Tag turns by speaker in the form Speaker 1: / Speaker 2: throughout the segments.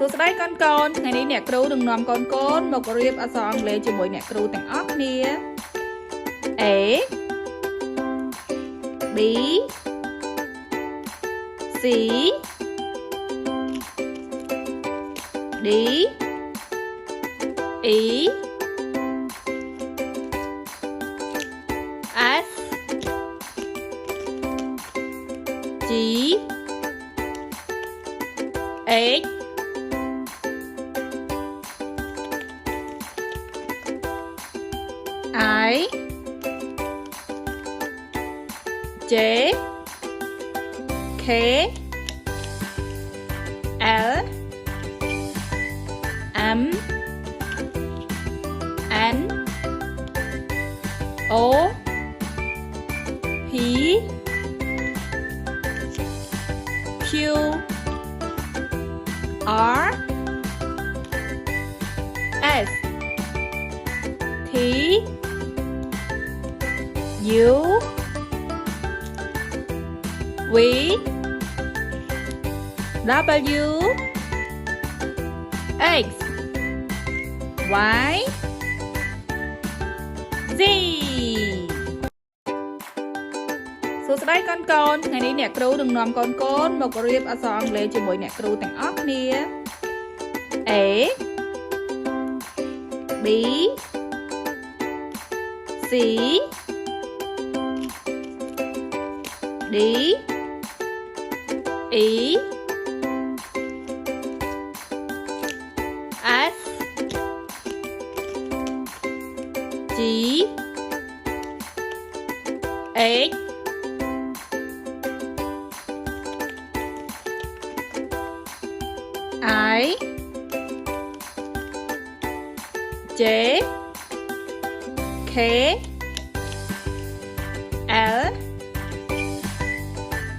Speaker 1: សួស្តីកូនកូនថ្ងៃនេះអ្នកគ្រូនឹងនាំកូនកូនមករៀបអក្សរអង់គ្លេសជាមួយអ្នកគ្រូទាំងអស់គ្នា A B C D E F G H I J K L M N O P Q R S T U V W X Y Z សួស្តីកូនកូនថ្ងៃនេះអ្នកគ្រូនឹងនាំកូនកូនមករៀបអក្សរអង់គ្លេសជាមួយអ្នកគ្រូទាំងអស់គ្នា A B C D E F G H I J K L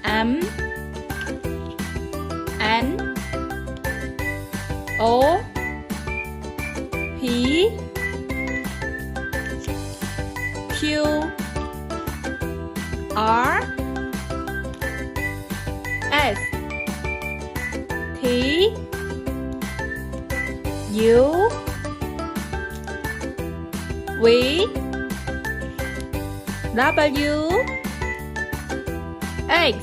Speaker 1: M N O P Q R S T U V W X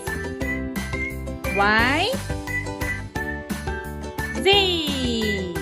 Speaker 1: Y Z